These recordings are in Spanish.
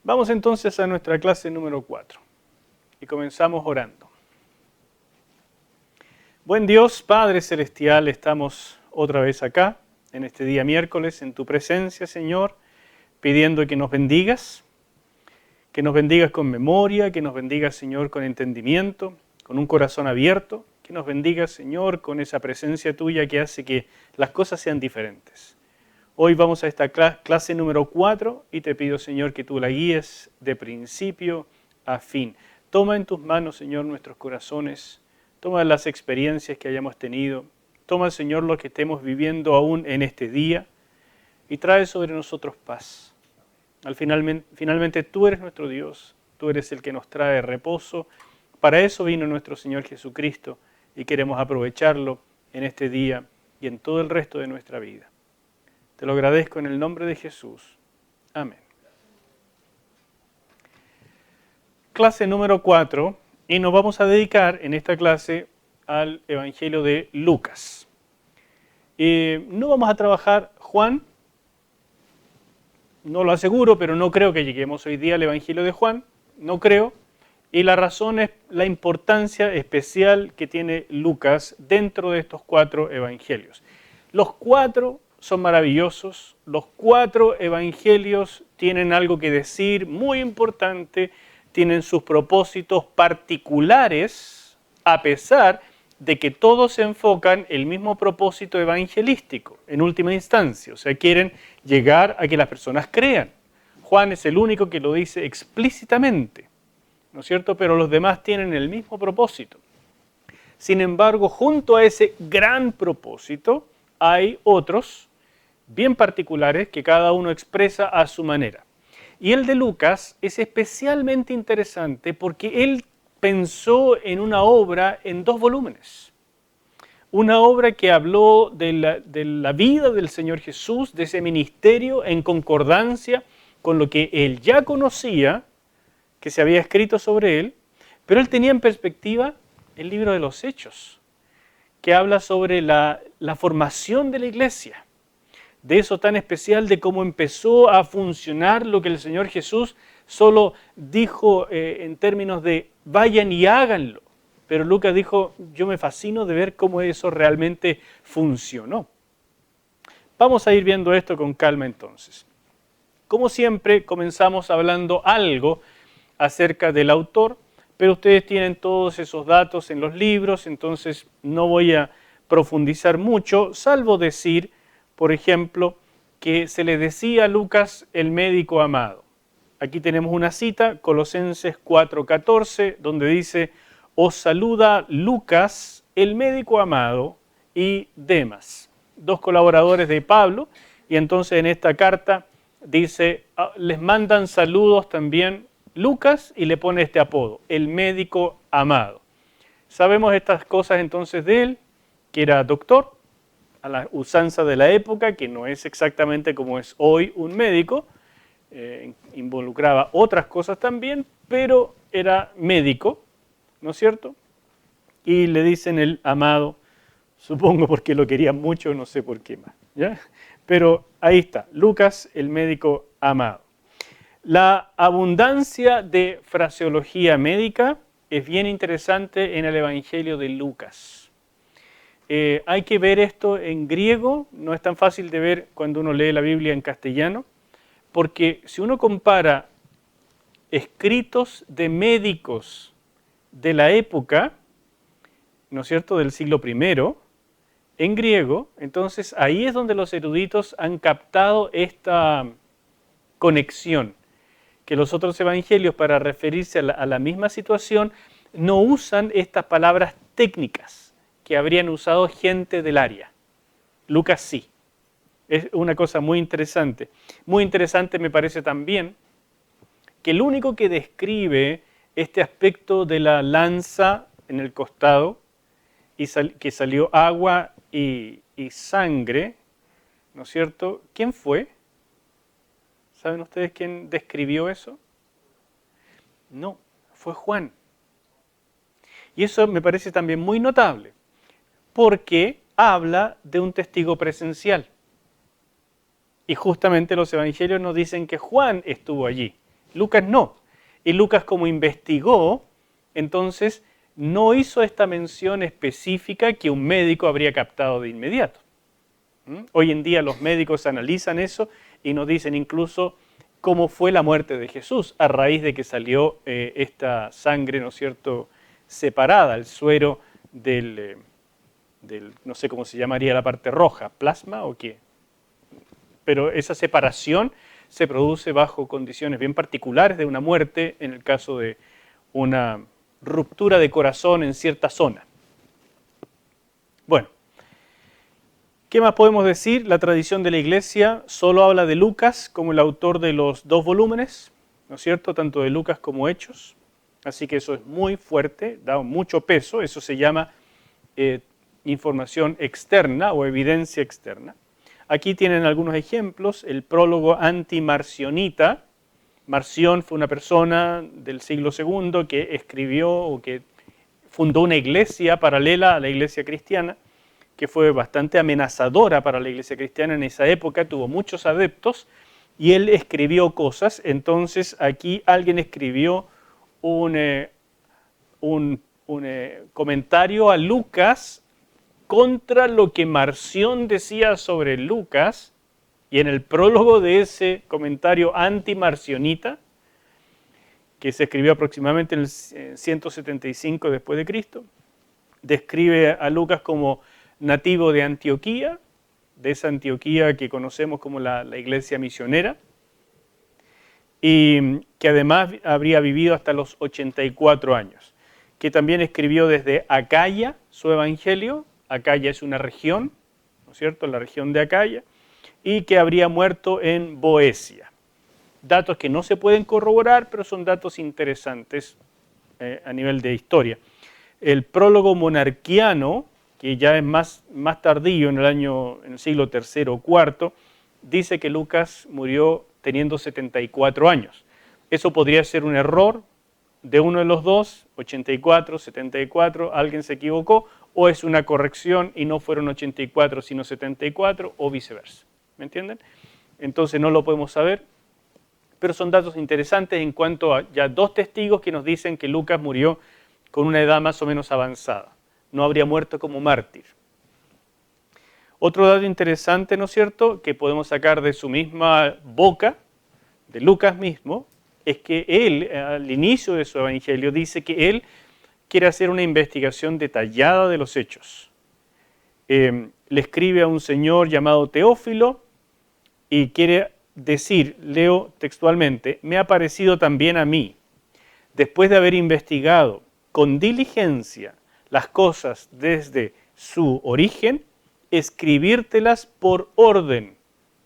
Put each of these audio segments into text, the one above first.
Vamos entonces a nuestra clase número 4 y comenzamos orando. Buen Dios, Padre Celestial, estamos otra vez acá, en este día miércoles, en tu presencia, Señor, pidiendo que nos bendigas con memoria, que nos bendigas, Señor, con entendimiento, con un corazón abierto, que nos bendigas, Señor, con esa presencia tuya que hace que las cosas sean diferentes. Hoy vamos a esta clase número 4 y te pido, Señor, que tú la guíes de principio a fin. Toma en tus manos, Señor, nuestros corazones, toma las experiencias que hayamos tenido, toma, Señor, lo que estemos viviendo aún en este día y trae sobre nosotros paz. Finalmente tú eres nuestro Dios, tú eres el que nos trae reposo. Para eso vino nuestro Señor Jesucristo y queremos aprovecharlo en este día y en todo el resto de nuestra vida. Te lo agradezco en el nombre de Jesús. Amén. Clase número 4 y nos vamos a dedicar en esta clase al Evangelio de Lucas. No vamos a trabajar Juan, no lo aseguro, pero no creo que lleguemos hoy día al Evangelio de Juan, no creo. Y la razón es la importancia especial que tiene Lucas dentro de estos 4 evangelios. Los 4 son maravillosos, los 4 evangelios tienen algo que decir muy importante, tienen sus propósitos particulares, a pesar de que todos se enfocan en el mismo propósito evangelístico, en última instancia, o sea, quieren llegar a que las personas crean. Juan es el único que lo dice explícitamente, ¿no es cierto? Pero los demás tienen el mismo propósito. Sin embargo, junto a ese gran propósito, hay otros bien particulares que cada uno expresa a su manera. Y el de Lucas es especialmente interesante porque él pensó en una obra en 2 volúmenes. Una obra que habló de la vida del Señor Jesús, de ese ministerio en concordancia con lo que él ya conocía, que se había escrito sobre él, pero él tenía en perspectiva el libro de los Hechos, que habla sobre la formación de la iglesia, de eso tan especial, de cómo empezó a funcionar lo que el Señor Jesús solo dijo en términos de vayan y háganlo. Pero Lucas dijo, yo me fascino de ver cómo eso realmente funcionó. Vamos a ir viendo esto con calma entonces. Como siempre, comenzamos hablando algo acerca del autor, pero ustedes tienen todos esos datos en los libros, entonces no voy a profundizar mucho, salvo decir, por ejemplo, que se le decía a Lucas el médico amado. Aquí tenemos una cita, Colosenses 4:14, donde dice, os saluda Lucas, el médico amado, y Demas, 2 colaboradores de Pablo, y entonces en esta carta dice, les mandan saludos también Lucas y le pone este apodo, el médico amado. Sabemos estas cosas entonces de él, que era doctor, a la usanza de la época, que no es exactamente como es hoy un médico, involucraba otras cosas también, pero era médico, ¿no es cierto? Y le dicen el amado, supongo porque lo querían mucho, no sé por qué más, ¿ya? Pero ahí está, Lucas, el médico amado. La abundancia de fraseología médica es bien interesante en el Evangelio de Lucas. Hay que ver esto en griego, no es tan fácil de ver cuando uno lee la Biblia en castellano, porque si uno compara escritos de médicos de la época, ¿no es cierto?, del siglo I, en griego, entonces ahí es donde los eruditos han captado esta conexión, que los otros evangelios para referirse a la misma situación no usan estas palabras técnicas que habrían usado gente del área. Lucas sí. Es una cosa muy interesante. Muy interesante me parece también que el único que describe este aspecto de la lanza en el costado y que salió agua y sangre, ¿no es cierto? ¿Quién fue? ¿Saben ustedes quién describió eso? No, fue Juan. Y eso me parece también muy notable, porque habla de un testigo presencial. Y justamente los evangelios nos dicen que Juan estuvo allí. Lucas no. Y Lucas, como investigó, entonces no hizo esta mención específica que un médico habría captado de inmediato. Hoy en día los médicos analizan eso y nos dicen incluso cómo fue la muerte de Jesús a raíz de que salió esta sangre, ¿no es cierto?, separada, el suero del, no sé cómo se llamaría la parte roja, plasma o qué. Pero esa separación se produce bajo condiciones bien particulares de una muerte, en el caso de una ruptura de corazón en cierta zona. Bueno, ¿qué más podemos decir? La tradición de la Iglesia solo habla de Lucas como el autor de los 2 volúmenes, ¿no es cierto?, tanto de Lucas como Hechos. Así que eso es muy fuerte, da mucho peso, eso se llama información externa o evidencia externa. Aquí tienen algunos ejemplos, el prólogo antimarcionita. Marción fue una persona del siglo II que escribió o que fundó una iglesia paralela a la iglesia cristiana, que fue bastante amenazadora para la iglesia cristiana en esa época, tuvo muchos adeptos y él escribió cosas. Entonces aquí alguien escribió un comentario a Lucas contra lo que Marción decía sobre Lucas, y en el prólogo de ese comentario antimarcionita, que se escribió aproximadamente en el 175 después de Cristo, describe a Lucas como nativo de Antioquía, de esa Antioquía que conocemos como la iglesia misionera, y que además habría vivido hasta los 84 años, que también escribió desde Acaya su evangelio. Acaya es una región, ¿no es cierto?, la región de Acaya, y que habría muerto en Boesia. Datos que no se pueden corroborar, pero son datos interesantes a nivel de historia. El prólogo monarquiano, que ya es más tardío, en el siglo III o IV, dice que Lucas murió teniendo 74 años. Eso podría ser un error de uno de los dos, 84, 74, alguien se equivocó, o es una corrección y no fueron 84 sino 74, o viceversa. ¿Me entienden? Entonces no lo podemos saber, pero son datos interesantes en cuanto a ya 2 testigos que nos dicen que Lucas murió con una edad más o menos avanzada. No habría muerto como mártir. Otro dato interesante, ¿no es cierto?, que podemos sacar de su misma boca, de Lucas mismo, es que él, al inicio de su evangelio, dice que él quiere hacer una investigación detallada de los hechos. Le escribe a un señor llamado Teófilo y quiere decir, leo textualmente, me ha parecido también a mí, después de haber investigado con diligencia las cosas desde su origen, escribírtelas por orden,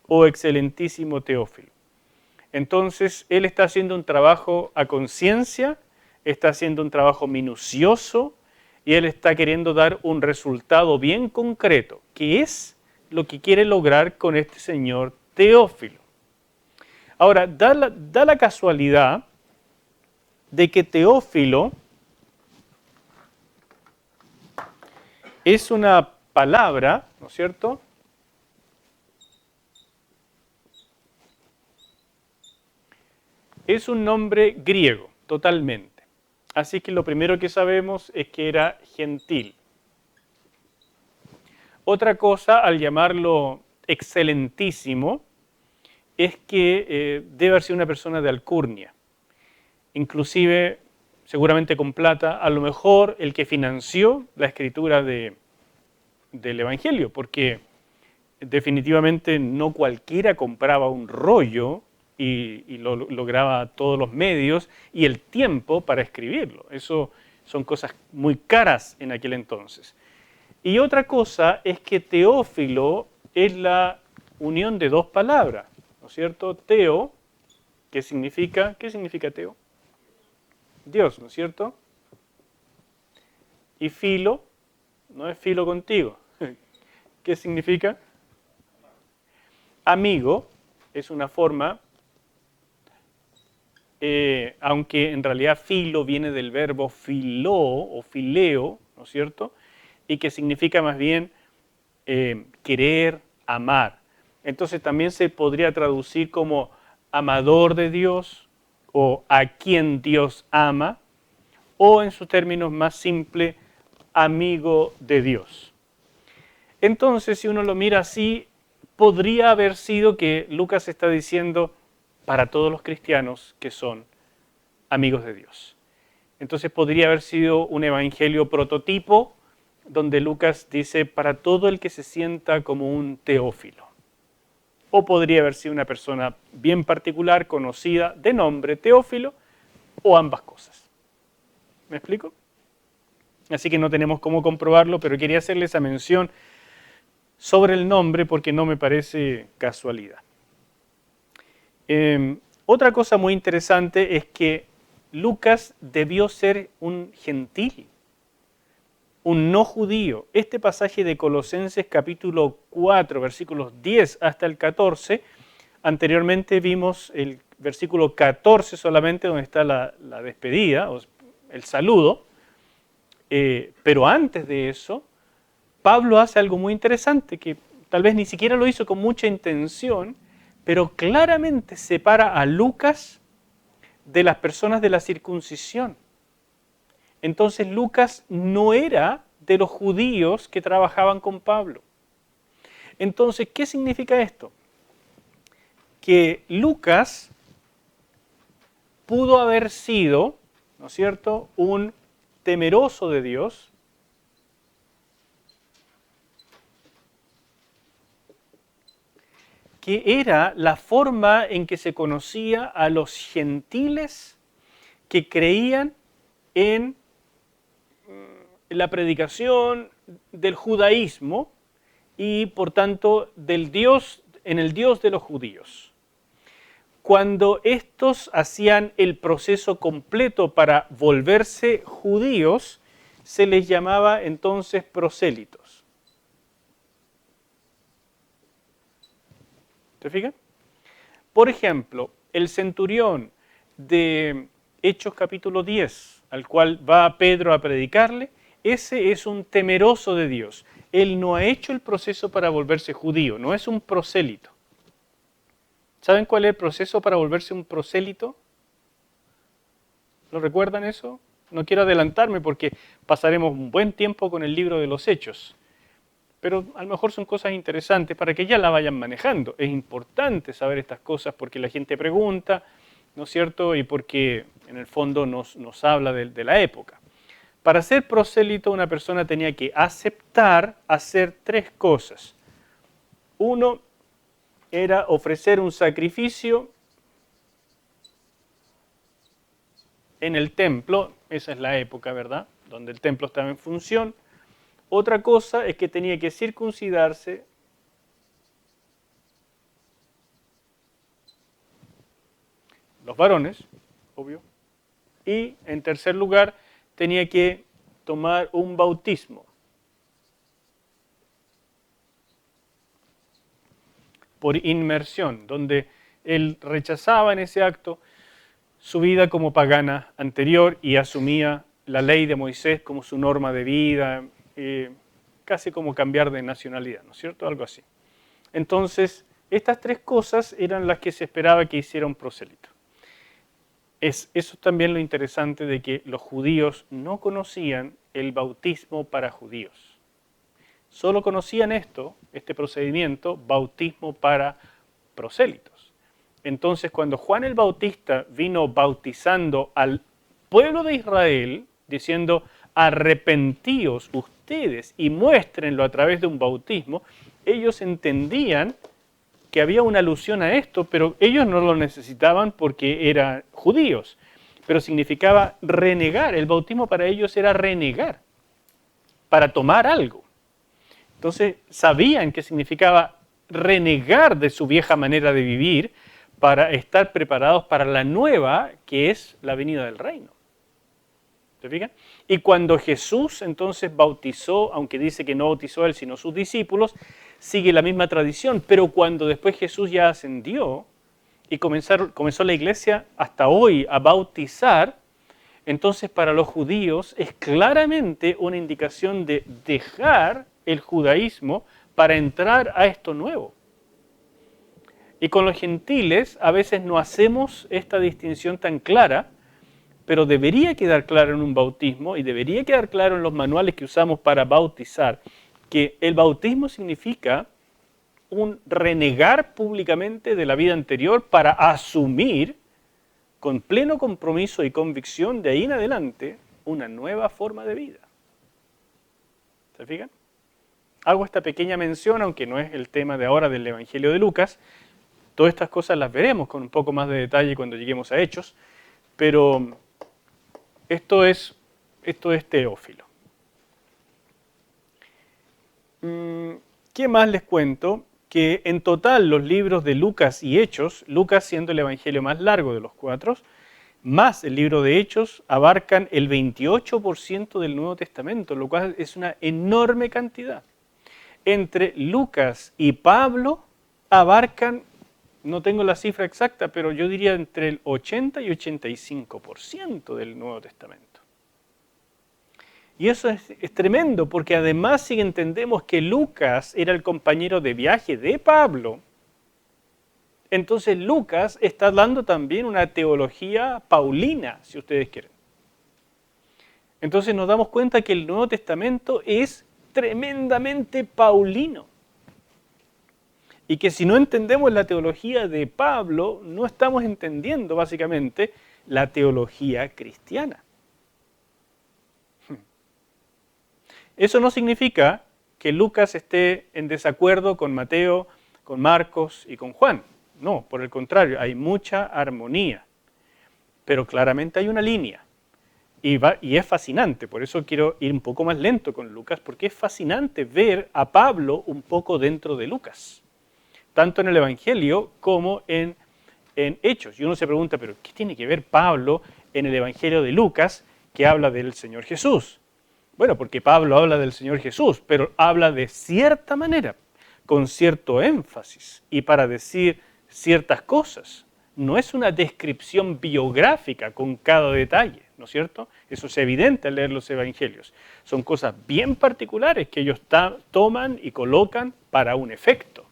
oh excelentísimo Teófilo. Entonces, él está haciendo un trabajo a conciencia, está haciendo un trabajo minucioso y él está queriendo dar un resultado bien concreto, que es lo que quiere lograr con este señor Teófilo. Ahora, da la casualidad de que Teófilo es una palabra, ¿no es cierto?, es un nombre griego, totalmente. Así que lo primero que sabemos es que era gentil. Otra cosa, al llamarlo excelentísimo, es que debe haber sido una persona de alcurnia. Inclusive, seguramente con plata, a lo mejor el que financió la escritura del Evangelio, porque definitivamente no cualquiera compraba un rollo y lo lograba todos los medios y el tiempo para escribirlo. Eso son cosas muy caras en aquel entonces. Y otra cosa es que Teófilo es la unión de 2 palabras, ¿no es cierto? Teo, ¿qué significa Teo? Dios, ¿no es cierto? Y filo, no es filo contigo. ¿Qué significa? Amigo es una forma, aunque en realidad filo viene del verbo filó o fileo, ¿no es cierto? Y que significa más bien querer, amar. Entonces también se podría traducir como amador de Dios o a quien Dios ama, o en sus términos más simples, amigo de Dios. Entonces, si uno lo mira así, podría haber sido que Lucas está diciendo para todos los cristianos que son amigos de Dios. Entonces podría haber sido un evangelio prototipo donde Lucas dice para todo el que se sienta como un teófilo. O podría haber sido una persona bien particular, conocida de nombre Teófilo, o ambas cosas. ¿Me explico? Así que no tenemos cómo comprobarlo, pero quería hacerle esa mención sobre el nombre porque no me parece casualidad. Otra cosa muy interesante es que Lucas debió ser un gentil, un no judío. Este pasaje de Colosenses capítulo 4, versículos 10 hasta el 14, anteriormente vimos el versículo 14 solamente donde está la despedida, o el saludo, pero antes de eso, Pablo hace algo muy interesante que tal vez ni siquiera lo hizo con mucha intención, pero claramente separa a Lucas de las personas de la circuncisión. Entonces Lucas no era de los judíos que trabajaban con Pablo. Entonces, ¿qué significa esto? Que Lucas pudo haber sido, ¿no es cierto?, un temeroso de Dios, que era la forma en que se conocía a los gentiles que creían en la predicación del judaísmo y por tanto en el Dios de los judíos. Cuando estos hacían el proceso completo para volverse judíos, se les llamaba entonces prosélitos. ¿Te fijas? Por ejemplo, el centurión de Hechos capítulo 10, al cual va Pedro a predicarle, ese es un temeroso de Dios. Él no ha hecho el proceso para volverse judío, no es un prosélito. ¿Saben cuál es el proceso para volverse un prosélito? ¿Lo recuerdan eso? No quiero adelantarme porque pasaremos un buen tiempo con el libro de los Hechos. Pero a lo mejor son cosas interesantes para que ya la vayan manejando. Es importante saber estas cosas porque la gente pregunta, ¿no es cierto? Y porque en el fondo nos habla de la época. Para ser prosélito una persona tenía que aceptar hacer tres cosas. Uno era ofrecer un sacrificio en el templo, esa es la época, ¿verdad?, donde el templo estaba en función. Otra cosa es que tenía que circuncidarse los varones, obvio. Y en tercer lugar, tenía que tomar un bautismo. Por inmersión, donde él rechazaba en ese acto su vida como pagana anterior y asumía la ley de Moisés como su norma de vida, casi como cambiar de nacionalidad, ¿no es cierto? Algo así. Entonces, estas tres cosas eran las que se esperaba que hiciera un prosélito. Eso es también lo interesante de que los judíos no conocían el bautismo para judíos. Solo conocían este procedimiento, bautismo para prosélitos. Entonces, cuando Juan el Bautista vino bautizando al pueblo de Israel, diciendo, arrepentíos ustedes y muéstrenlo a través de un bautismo, ellos entendían que había una alusión a esto, pero ellos no lo necesitaban porque eran judíos, pero significaba renegar. El bautismo para ellos era renegar, para tomar algo. Entonces sabían que significaba renegar de su vieja manera de vivir para estar preparados para la nueva, que es la venida del reino. ¿Se fijan? Y cuando Jesús entonces bautizó, aunque dice que no bautizó él sino sus discípulos, sigue la misma tradición, pero cuando después Jesús ya ascendió y comenzó la iglesia hasta hoy a bautizar, entonces para los judíos es claramente una indicación de dejar el judaísmo para entrar a esto nuevo. Y con los gentiles a veces no hacemos esta distinción tan clara, pero debería quedar claro en un bautismo y debería quedar claro en los manuales que usamos para bautizar, que el bautismo significa un renegar públicamente de la vida anterior para asumir con pleno compromiso y convicción de ahí en adelante una nueva forma de vida. ¿Se fijan? Hago esta pequeña mención, aunque no es el tema de ahora del Evangelio de Lucas. Todas estas cosas las veremos con un poco más de detalle cuando lleguemos a Hechos, pero esto es Teófilo. ¿Qué más les cuento? Que en total los libros de Lucas y Hechos, Lucas siendo el evangelio más largo de los cuatro, más el libro de Hechos, abarcan el 28% del Nuevo Testamento, lo cual es una enorme cantidad. Entre Lucas y Pablo abarcan, no tengo la cifra exacta, pero yo diría entre el 80 y 85% del Nuevo Testamento. Y eso es tremendo, porque además si entendemos que Lucas era el compañero de viaje de Pablo, entonces Lucas está dando también una teología paulina, si ustedes quieren. Entonces nos damos cuenta que el Nuevo Testamento es tremendamente paulino. Y que si no entendemos la teología de Pablo, no estamos entendiendo básicamente la teología cristiana. Eso no significa que Lucas esté en desacuerdo con Mateo, con Marcos y con Juan. No, por el contrario, hay mucha armonía. Pero claramente hay una línea. Y es fascinante, por eso quiero ir un poco más lento con Lucas, porque es fascinante ver a Pablo un poco dentro de Lucas. Tanto en el Evangelio como en Hechos. Y uno se pregunta, ¿pero qué tiene que ver Pablo en el Evangelio de Lucas que habla del Señor Jesús? Bueno, porque Pablo habla del Señor Jesús, pero habla de cierta manera, con cierto énfasis y para decir ciertas cosas. No es una descripción biográfica con cada detalle, ¿no es cierto? Eso es evidente al leer los evangelios. Son cosas bien particulares que ellos toman y colocan para un efecto.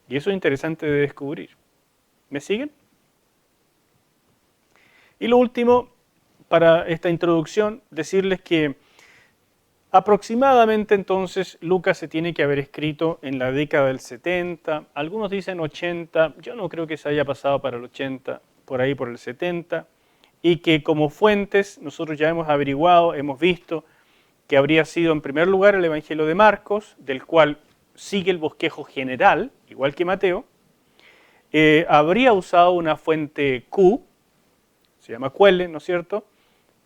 Y eso es interesante de descubrir. ¿Me siguen? Y lo último, para esta introducción, decirles que aproximadamente entonces Lucas se tiene que haber escrito en la década del 70, algunos dicen 80, yo no creo que se haya pasado para el 80, por ahí por el 70, y que como fuentes nosotros ya hemos averiguado, hemos visto que habría sido en primer lugar el Evangelio de Marcos, del cual sigue el bosquejo general, igual que Mateo, habría usado una fuente Q, se llama Quelle, ¿no es cierto?,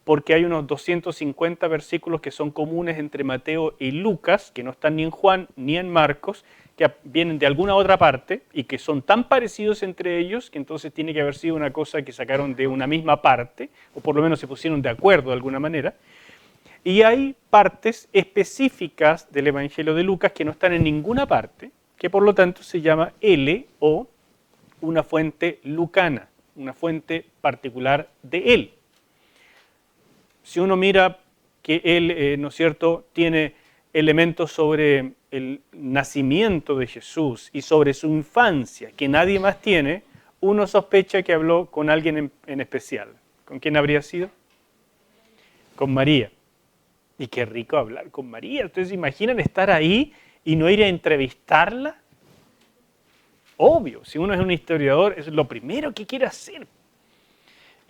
porque hay unos 250 versículos que son comunes entre Mateo y Lucas, que no están ni en Juan ni en Marcos, que vienen de alguna otra parte y que son tan parecidos entre ellos que entonces tiene que haber sido una cosa que sacaron de una misma parte, o por lo menos se pusieron de acuerdo de alguna manera. Y hay partes específicas del Evangelio de Lucas que no están en ninguna parte, que por lo tanto se llama L o una fuente lucana, una fuente particular de él. Si uno mira que él, ¿no es cierto?, tiene elementos sobre el nacimiento de Jesús y sobre su infancia que nadie más tiene, uno sospecha que habló con alguien en especial. ¿Con quién habría sido? Con María. Y qué rico hablar con María. ¿Ustedes se imaginan estar ahí y no ir a entrevistarla? Obvio, si uno es un historiador, es lo primero que quiere hacer.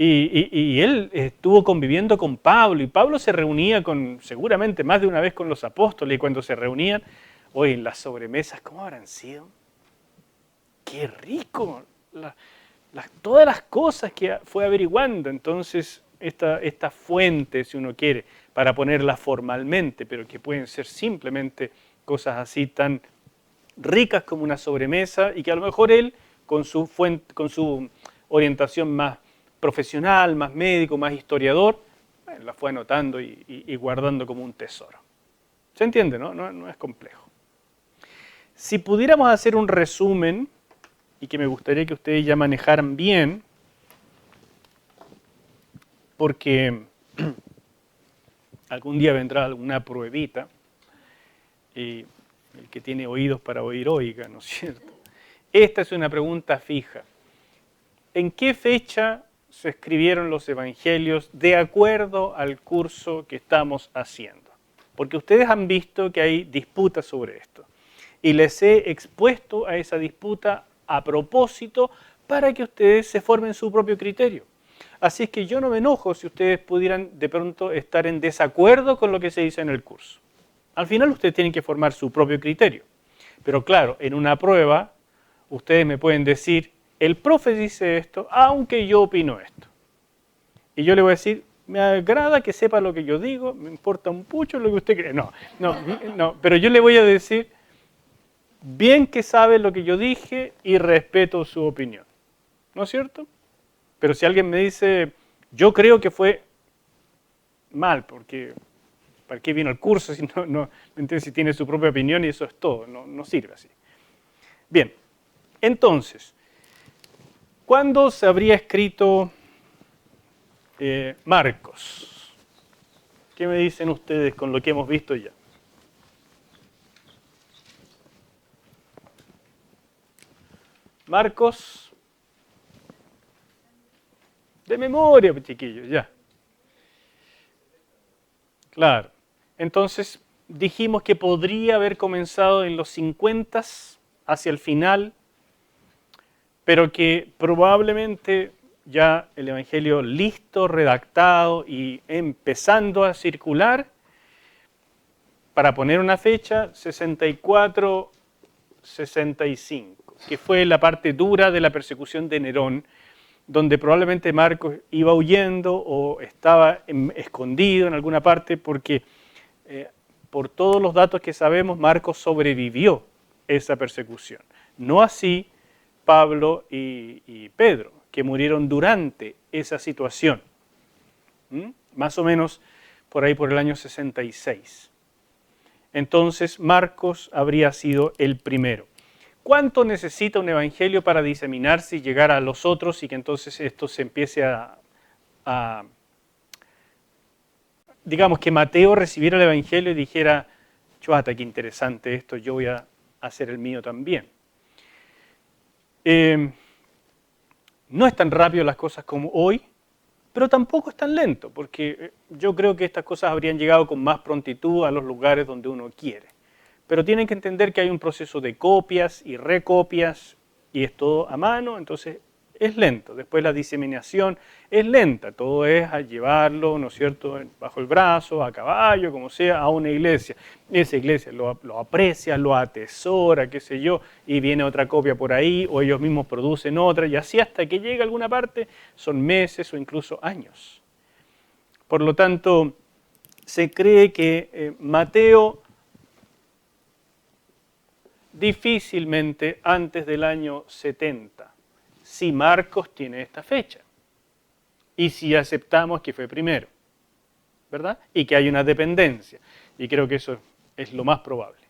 Y él estuvo conviviendo con Pablo, y Pablo se reunía seguramente más de una vez con los apóstoles, y cuando se reunían, oye, las sobremesas, ¿cómo habrán sido? ¡Qué rico! Todas las cosas que fue averiguando. Entonces, esta fuente, si uno quiere, para ponerla formalmente, pero que pueden ser simplemente cosas así tan ricas como una sobremesa, y que a lo mejor él, con su orientación más profesional, más médico, más historiador, la fue anotando y guardando como un tesoro. ¿Se entiende, no? No es complejo. Si pudiéramos hacer un resumen, y que me gustaría que ustedes ya manejaran bien, porque algún día vendrá alguna pruebita, y el que tiene oídos para oír, oiga, ¿no es cierto? Esta es una pregunta fija. ¿En qué fecha se escribieron los evangelios de acuerdo al curso que estamos haciendo? Porque ustedes han visto que hay disputas sobre esto. Y les he expuesto a esa disputa a propósito para que ustedes se formen su propio criterio. Así es que yo no me enojo si ustedes pudieran de pronto estar en desacuerdo con lo que se dice en el curso. Al final ustedes tienen que formar su propio criterio. Pero claro, en una prueba ustedes me pueden decir, el profe dice esto, aunque yo opino esto. Y yo le voy a decir, me agrada que sepa lo que yo digo, me importa un pucho lo que usted cree. No, pero yo le voy a decir, bien que sabe lo que yo dije y respeto su opinión. ¿No es cierto? Pero si alguien me dice, yo creo que fue mal, porque ¿para qué vino al curso si si tiene su propia opinión y eso es todo? No sirve así. Bien, entonces, ¿cuándo se habría escrito Marcos? ¿Qué me dicen ustedes con lo que hemos visto ya? Marcos, de memoria, chiquillos, ya. Claro. Entonces, dijimos que podría haber comenzado en los 50, hacia el final, pero que probablemente ya el Evangelio listo, redactado y empezando a circular, para poner una fecha, 64, 65, que fue la parte dura de la persecución de Nerón, donde probablemente Marcos iba huyendo o estaba escondido en alguna parte, porque por todos los datos que sabemos, Marcos sobrevivió esa persecución. No así Pablo y Pedro, que murieron durante esa situación. Más o menos por ahí por el año 66. Entonces Marcos habría sido el primero. ¿Cuánto necesita un evangelio para diseminarse y llegar a los otros y que entonces esto se empiece a digamos que Mateo recibiera el evangelio y dijera, chuata, qué interesante esto, yo voy a hacer el mío también? No es tan rápido las cosas como hoy, pero tampoco es tan lento, porque yo creo que estas cosas habrían llegado con más prontitud a los lugares donde uno quiere. Pero tienen que entender que hay un proceso de copias y recopias, y es todo a mano, entonces es lento. Después la diseminación es lenta, todo es a llevarlo, ¿no es cierto?, bajo el brazo, a caballo, como sea, a una iglesia. Esa iglesia lo aprecia, lo atesora, qué sé yo, y viene otra copia por ahí, o ellos mismos producen otra, y así hasta que llega a alguna parte, son meses o incluso años. Por lo tanto, se cree que Mateo difícilmente antes del año 70, si Marcos tiene esta fecha, y si aceptamos que fue primero, ¿verdad? Y que hay una dependencia, y creo que eso es lo más probable.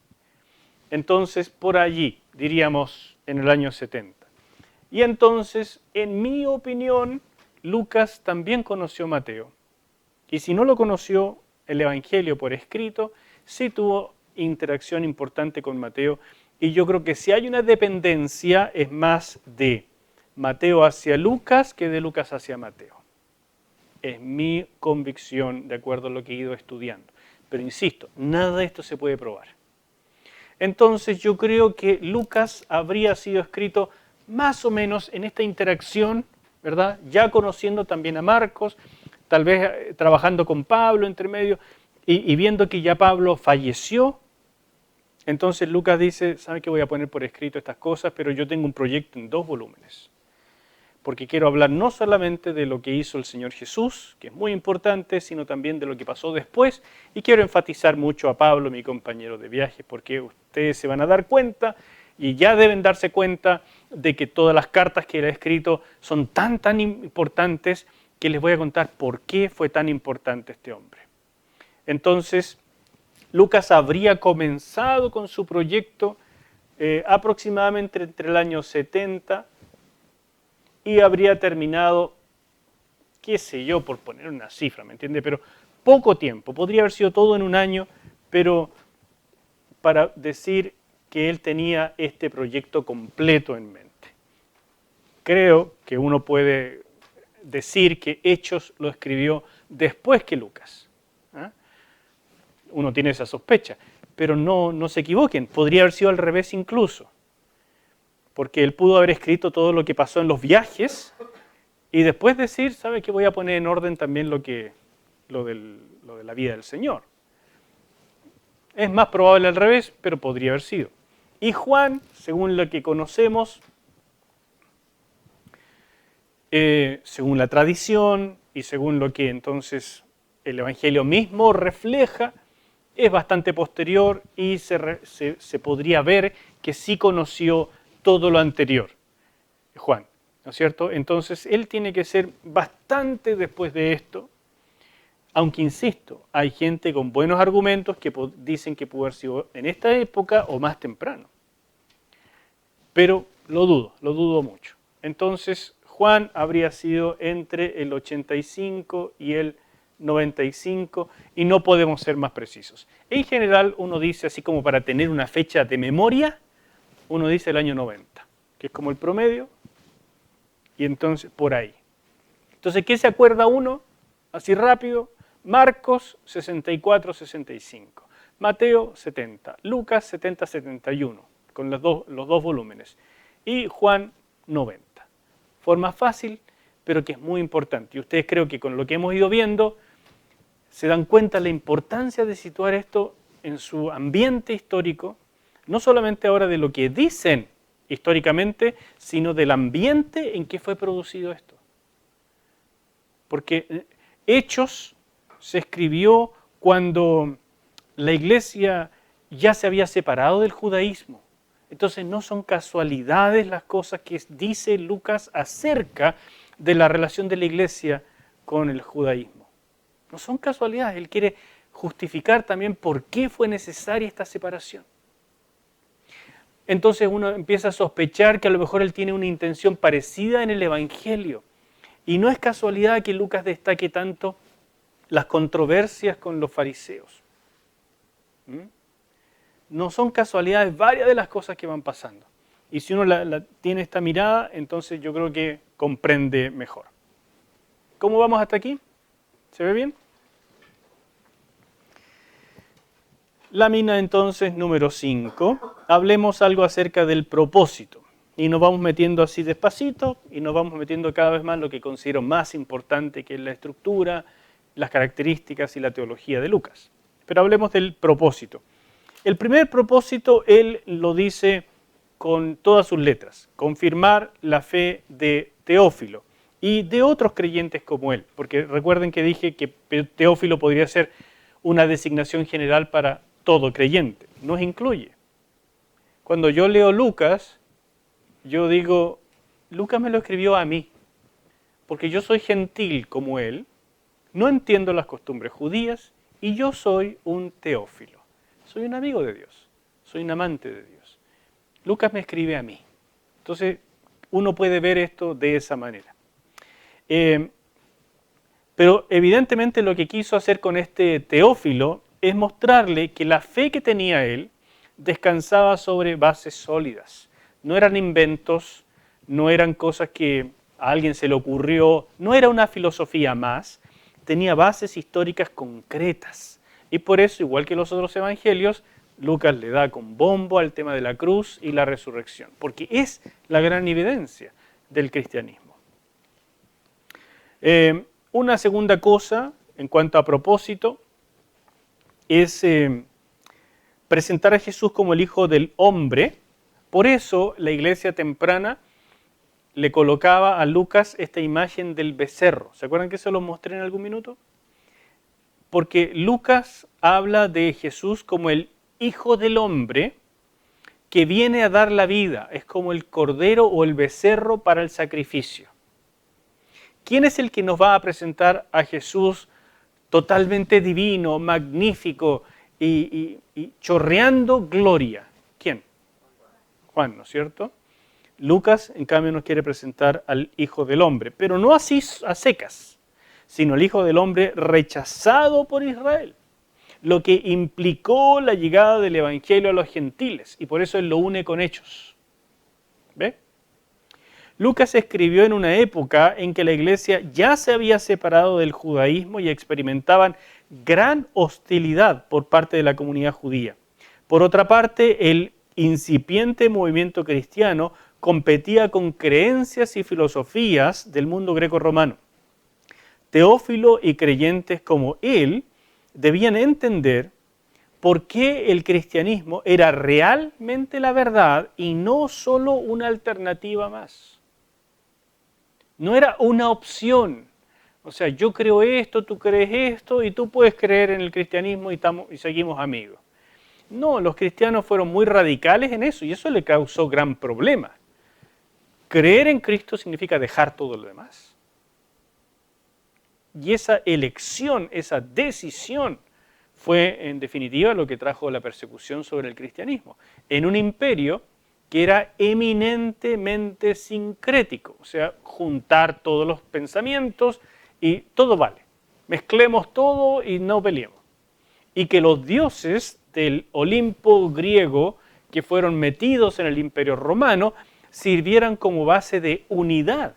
Entonces, por allí, diríamos en el año 70. Y entonces, en mi opinión, Lucas también conoció a Mateo. Y si no lo conoció el Evangelio por escrito, sí tuvo interacción importante con Mateo. Y yo creo que si hay una dependencia, es más de Mateo hacia Lucas que de Lucas hacia Mateo. Es mi convicción de acuerdo a lo que he ido estudiando. Pero insisto, nada de esto se puede probar. Entonces yo creo que Lucas habría sido escrito más o menos en esta interacción, ¿verdad? Ya conociendo también a Marcos, tal vez trabajando con Pablo entre medio, y viendo que ya Pablo falleció. Entonces Lucas dice, ¿sabe qué? Voy a poner por escrito estas cosas, pero yo tengo un proyecto en 2 volúmenes. Porque quiero hablar no solamente de lo que hizo el Señor Jesús, que es muy importante, sino también de lo que pasó después, y quiero enfatizar mucho a Pablo, mi compañero de viaje, porque ustedes se van a dar cuenta, y ya deben darse cuenta, de que todas las cartas que él ha escrito son tan importantes, que les voy a contar por qué fue tan importante este hombre. Entonces, Lucas habría comenzado con su proyecto aproximadamente entre el año 70 y habría terminado, qué sé yo, por poner una cifra, ¿me entiende? Pero poco tiempo, podría haber sido todo en un año, pero para decir que él tenía este proyecto completo en mente. Creo que uno puede decir que Hechos lo escribió después que Lucas. Uno tiene esa sospecha, pero no se equivoquen, podría haber sido al revés incluso, porque él pudo haber escrito todo lo que pasó en los viajes y después decir, ¿sabe qué? Voy a poner en orden también lo de la vida del Señor. Es más probable al revés, pero podría haber sido. Y Juan, según lo que conocemos, según la tradición y según lo que entonces el Evangelio mismo refleja, es bastante posterior y se podría ver que sí conoció todo lo anterior, Juan, ¿no es cierto? Entonces él tiene que ser bastante después de esto, aunque insisto, hay gente con buenos argumentos que dicen que pudo haber sido en esta época o más temprano. Pero lo dudo mucho. Entonces Juan habría sido entre el 85 y el 95 y no podemos ser más precisos. En general uno dice, así como para tener una fecha de memoria, uno dice el año 90, que es como el promedio, y entonces por ahí. Entonces, ¿qué se acuerda uno? Así rápido, Marcos 64-65, Mateo 70, Lucas 70-71, con los dos volúmenes, y Juan 90. Forma fácil, pero que es muy importante. Y ustedes creo que con lo que hemos ido viendo, se dan cuenta de la importancia de situar esto en su ambiente histórico, no solamente ahora de lo que dicen históricamente, sino del ambiente en que fue producido esto. Porque Hechos se escribió cuando la iglesia ya se había separado del judaísmo. Entonces no son casualidades las cosas que dice Lucas acerca de la relación de la iglesia con el judaísmo. No son casualidades, él quiere justificar también por qué fue necesaria esta separación. Entonces uno empieza a sospechar que a lo mejor él tiene una intención parecida en el Evangelio. Y no es casualidad que Lucas destaque tanto las controversias con los fariseos. No son casualidades varias de las cosas que van pasando. Y si uno tiene esta mirada, entonces yo creo que comprende mejor. ¿Cómo vamos hasta aquí? ¿Se ve bien? Lámina entonces número 5. Hablemos algo acerca del propósito. Y nos vamos metiendo así despacito y nos vamos metiendo cada vez más lo que considero más importante, que es la estructura, las características y la teología de Lucas. Pero hablemos del propósito. El primer propósito, él lo dice con todas sus letras, confirmar la fe de Teófilo y de otros creyentes como él, porque recuerden que dije que Teófilo podría ser una designación general para todo creyente, nos incluye. Cuando yo leo Lucas, yo digo, Lucas me lo escribió a mí, porque yo soy gentil como él, no entiendo las costumbres judías y yo soy un Teófilo. Soy un amigo de Dios, soy un amante de Dios. Lucas me escribe a mí. Entonces, uno puede ver esto de esa manera. Pero evidentemente lo que quiso hacer con este Teófilo es mostrarle que la fe que tenía él descansaba sobre bases sólidas. No eran inventos, no eran cosas que a alguien se le ocurrió, no era una filosofía más, tenía bases históricas concretas. Y por eso, igual que los otros evangelios, Lucas le da con bombo al tema de la cruz y la resurrección, porque es la gran evidencia del cristianismo. Una segunda cosa, en cuanto a propósito, es presentar a Jesús como el Hijo del Hombre. Por eso la iglesia temprana le colocaba a Lucas esta imagen del becerro. ¿Se acuerdan que se lo mostré en algún minuto? Porque Lucas habla de Jesús como el Hijo del Hombre que viene a dar la vida. Es como el cordero o el becerro para el sacrificio. ¿Quién es el que nos va a presentar a Jesús totalmente divino, magnífico y chorreando gloria? ¿Quién? Juan, ¿no es cierto? Lucas, en cambio, nos quiere presentar al Hijo del Hombre, pero no así a secas, sino el Hijo del Hombre rechazado por Israel. lo que implicó la llegada del Evangelio a los gentiles, y por eso él lo une con Hechos. ¿Ve? Lucas escribió en una época en que la iglesia ya se había separado del judaísmo y experimentaban gran hostilidad por parte de la comunidad judía. Por otra parte, el incipiente movimiento cristiano competía con creencias y filosofías del mundo greco-romano. Teófilo y creyentes como él debían entender por qué el cristianismo era realmente la verdad y no solo una alternativa más. No era una opción. O sea, yo creo esto, tú crees esto y tú puedes creer en el cristianismo y seguimos amigos. No, los cristianos fueron muy radicales en eso y eso le causó gran problema. Creer en Cristo significa dejar todo lo demás. Y esa elección, esa decisión fue en definitiva lo que trajo la persecución sobre el cristianismo. En un imperio que era eminentemente sincrético, o sea, juntar todos los pensamientos y todo vale. Mezclemos todo y no peleemos. Y que los dioses del Olimpo griego que fueron metidos en el imperio romano sirvieran como base de unidad,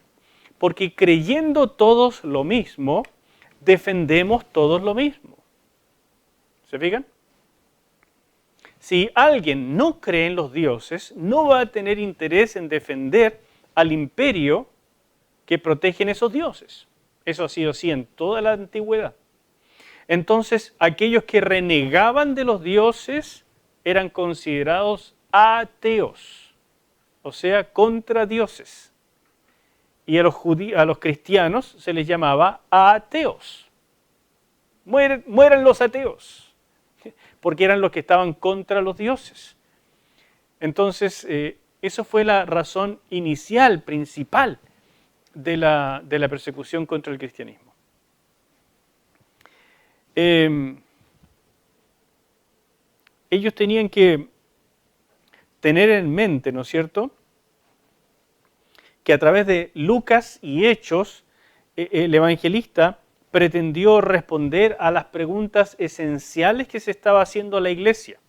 porque creyendo todos lo mismo, defendemos todos lo mismo. ¿Se fijan? Si alguien no cree en los dioses, no va a tener interés en defender al imperio que protegen esos dioses. Eso ha sido así en toda la antigüedad. Entonces, aquellos que renegaban de los dioses eran considerados ateos, o sea, contra dioses. Y a los cristianos se les llamaba ateos. Mueran los ateos, porque eran los que estaban contra los dioses. Entonces, eso fue la razón inicial, principal, de la persecución contra el cristianismo. Ellos tenían que tener en mente, ¿no es cierto?, que a través de Lucas y Hechos, el evangelista pretendió responder a las preguntas esenciales que se estaba haciendo la iglesia.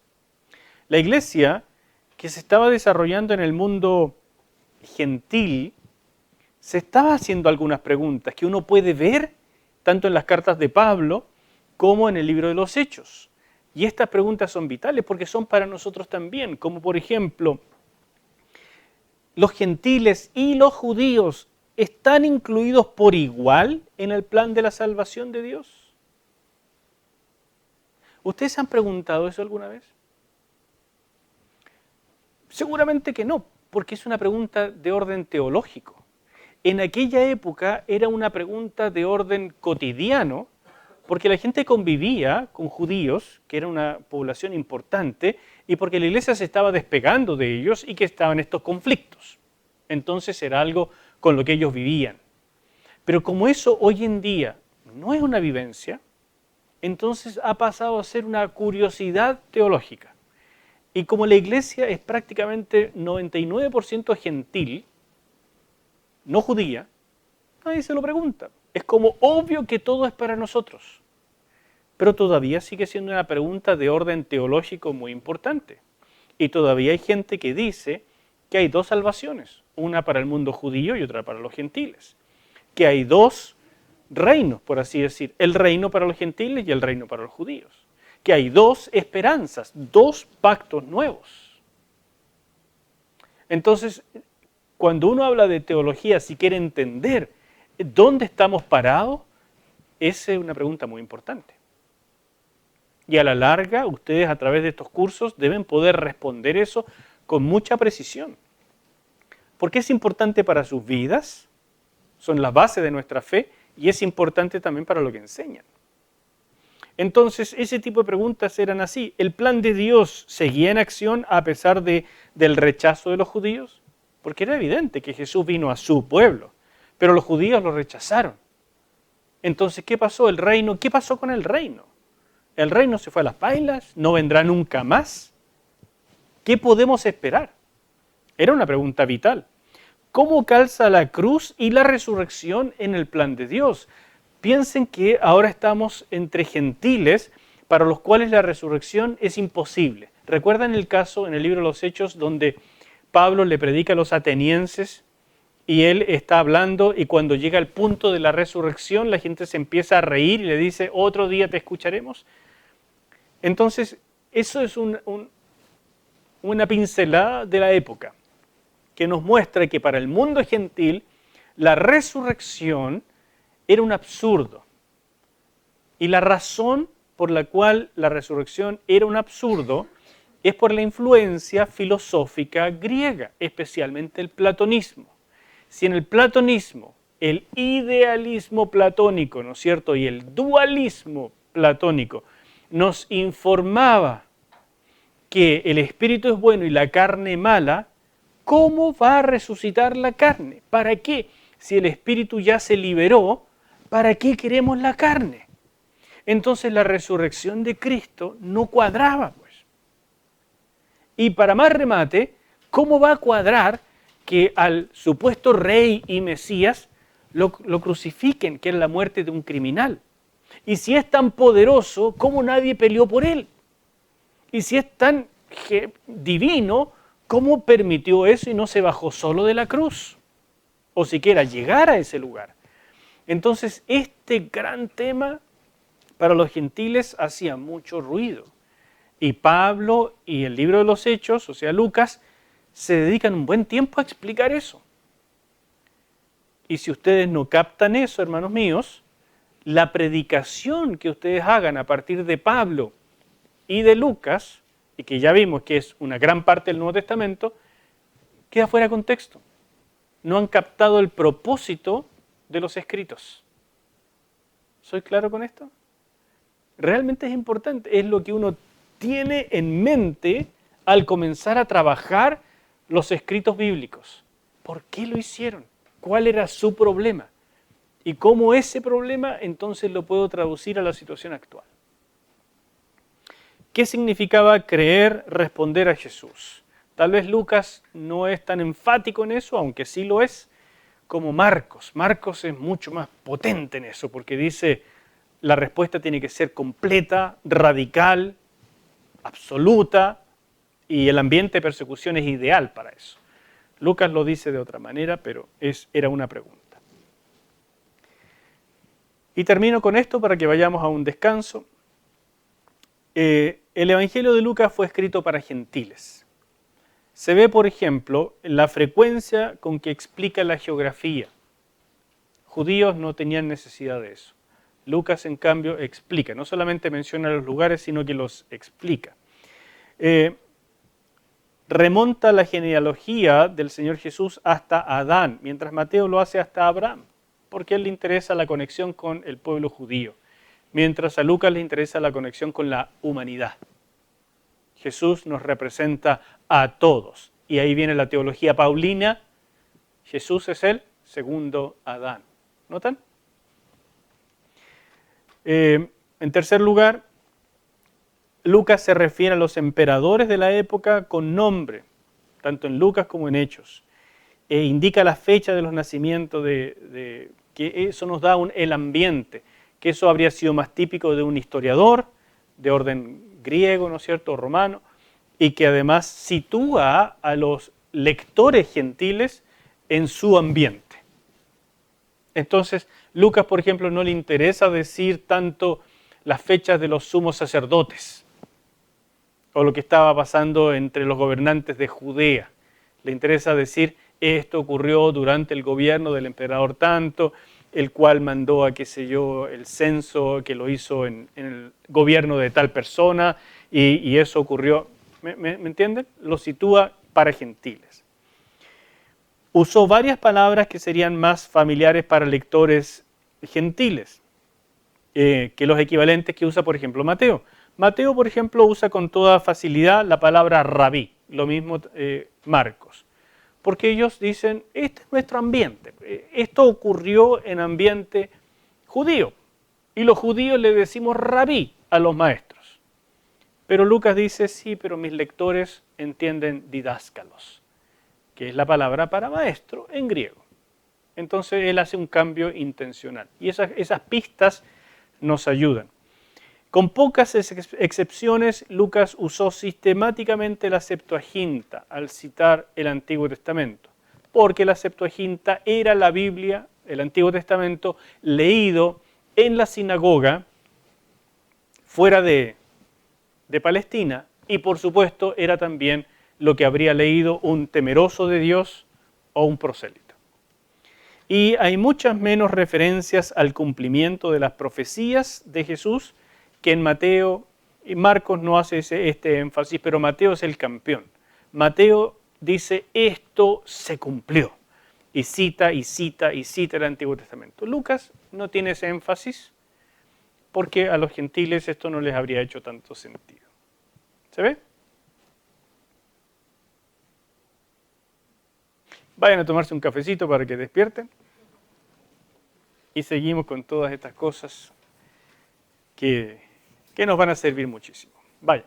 La iglesia que se estaba desarrollando en el mundo gentil, se estaba haciendo algunas preguntas que uno puede ver tanto en las cartas de Pablo como en el libro de los Hechos. Y estas preguntas son vitales porque son para nosotros también, como por ejemplo, ¿los gentiles y los judíos están incluidos por igual en el plan de la salvación de Dios? ¿Ustedes se han preguntado eso alguna vez? Seguramente que no, porque es una pregunta de orden teológico. En aquella época era una pregunta de orden cotidiano, porque la gente convivía con judíos, que era una población importante, y porque la iglesia se estaba despegando de ellos y que estaban estos conflictos. Entonces era algo con lo que ellos vivían. Pero como eso hoy en día no es una vivencia, entonces ha pasado a ser una curiosidad teológica. Y como la iglesia es prácticamente 99% gentil, no judía, nadie se lo pregunta. Es como obvio que todo es para nosotros. Pero todavía sigue siendo una pregunta de orden teológico muy importante. Y todavía hay gente que dice que hay dos salvaciones, una para el mundo judío y otra para los gentiles. Que hay dos reinos, por así decir, el reino para los gentiles y el reino para los judíos. Que hay dos esperanzas, dos pactos nuevos. Entonces, cuando uno habla de teología, si quiere entender dónde estamos parados, esa es una pregunta muy importante. Y a la larga, ustedes a través de estos cursos deben poder responder eso con mucha precisión. Porque es importante para sus vidas, son la base de nuestra fe y es importante también para lo que enseñan. Entonces, ese tipo de preguntas eran así. ¿El plan de Dios seguía en acción a pesar del rechazo de los judíos? Porque era evidente que Jesús vino a su pueblo, pero los judíos lo rechazaron. Entonces, ¿qué pasó? ¿Qué pasó con el reino? ¿El reino se fue a las pailas? ¿No vendrá nunca más? ¿Qué podemos esperar? Era una pregunta vital. ¿Cómo calza la cruz y la resurrección en el plan de Dios? Piensen que ahora estamos entre gentiles para los cuales la resurrección es imposible. ¿Recuerdan el caso en el libro de los Hechos donde Pablo le predica a los atenienses y él está hablando y cuando llega al punto de la resurrección la gente se empieza a reír y le dice, otro día te escucharemos? Entonces, eso es una pincelada de la época que nos muestra que para el mundo gentil la resurrección era un absurdo. Y la razón por la cual la resurrección era un absurdo es por la influencia filosófica griega, especialmente el platonismo. Si en el platonismo, el idealismo platónico, ¿no es cierto?, y el dualismo platónico nos informaba que el espíritu es bueno y la carne mala, ¿cómo va a resucitar la carne? ¿Para qué? Si el espíritu ya se liberó, ¿para qué queremos la carne? Entonces la resurrección de Cristo no cuadraba, pues. Y para más remate, ¿cómo va a cuadrar que al supuesto rey y Mesías lo crucifiquen, que es la muerte de un criminal? Y si es tan poderoso, ¿cómo nadie peleó por él? Y si es tan divino, ¿cómo permitió eso y no se bajó solo de la cruz? O siquiera llegar a ese lugar. Entonces, este gran tema para los gentiles hacía mucho ruido. Y Pablo y el libro de los Hechos, o sea, Lucas, se dedican un buen tiempo a explicar eso. Y si ustedes no captan eso, hermanos míos, la predicación que ustedes hagan a partir de Pablo y de Lucas, y que ya vimos que es una gran parte del Nuevo Testamento, queda fuera de contexto. No han captado el propósito de los escritos. ¿Soy claro con esto? Realmente es importante, es lo que uno tiene en mente al comenzar a trabajar los escritos bíblicos. ¿Por qué lo hicieron? ¿Cuál era su problema? Y cómo ese problema entonces lo puedo traducir a la situación actual. ¿Qué significaba creer, responder a Jesús? Tal vez Lucas no es tan enfático en eso, aunque sí lo es, como Marcos. Marcos es mucho más potente en eso, porque dice, la respuesta tiene que ser completa, radical, absoluta, y el ambiente de persecución es ideal para eso. Lucas lo dice de otra manera, pero era una pregunta. Y termino con esto para que vayamos a un descanso. El Evangelio de Lucas fue escrito para gentiles. Se ve, por ejemplo, la frecuencia con que explica la geografía. Judíos no tenían necesidad de eso. Lucas, en cambio, explica. No solamente menciona los lugares, sino que los explica. Remonta la genealogía del Señor Jesús hasta Adán, mientras Mateo lo hace hasta Abraham, porque a él le interesa la conexión con el pueblo judío, mientras a Lucas le interesa la conexión con la humanidad. Jesús nos representa a todos, y ahí viene la teología paulina. Jesús es el segundo Adán. ¿Notan? En tercer lugar, Lucas se refiere a los emperadores de la época con nombre, tanto en Lucas como en Hechos. Indica la fecha de los nacimientos, que eso nos da el ambiente, que eso habría sido más típico de un historiador de orden griego, ¿no es cierto?, o romano, y que además sitúa a los lectores gentiles en su ambiente. Entonces, Lucas, por ejemplo, no le interesa decir tanto las fechas de los sumos sacerdotes o lo que estaba pasando entre los gobernantes de Judea. Le interesa decir, esto ocurrió durante el gobierno del emperador tanto, el cual mandó a, qué sé yo, el censo que lo hizo en el gobierno de tal persona, y eso ocurrió. ¿Me entienden? Lo sitúa para gentiles. Usó varias palabras que serían más familiares para lectores gentiles que los equivalentes que usa, por ejemplo, Mateo. Mateo, por ejemplo, usa con toda facilidad la palabra rabí, lo mismo Marcos, porque ellos dicen, este es nuestro ambiente, esto ocurrió en ambiente judío, y los judíos le decimos rabí a los maestros. Pero Lucas dice, sí, pero mis lectores entienden didáscalos, que es la palabra para maestro en griego. Entonces él hace un cambio intencional, y esas pistas nos ayudan. Con pocas excepciones, Lucas usó sistemáticamente la Septuaginta al citar el Antiguo Testamento, porque la Septuaginta era la Biblia, el Antiguo Testamento, leído en la sinagoga fuera de Palestina, y por supuesto era también lo que habría leído un temeroso de Dios o un prosélito. Y hay muchas menos referencias al cumplimiento de las profecías de Jesús que en Mateo, y Marcos no hace este énfasis, pero Mateo es el campeón. Mateo dice, esto se cumplió, y cita y cita y cita el Antiguo Testamento. Lucas no tiene ese énfasis, porque a los gentiles esto no les habría hecho tanto sentido. ¿Se ve? Vayan a tomarse un cafecito para que despierten. Y seguimos con todas estas cosas que nos van a servir muchísimo. Vaya.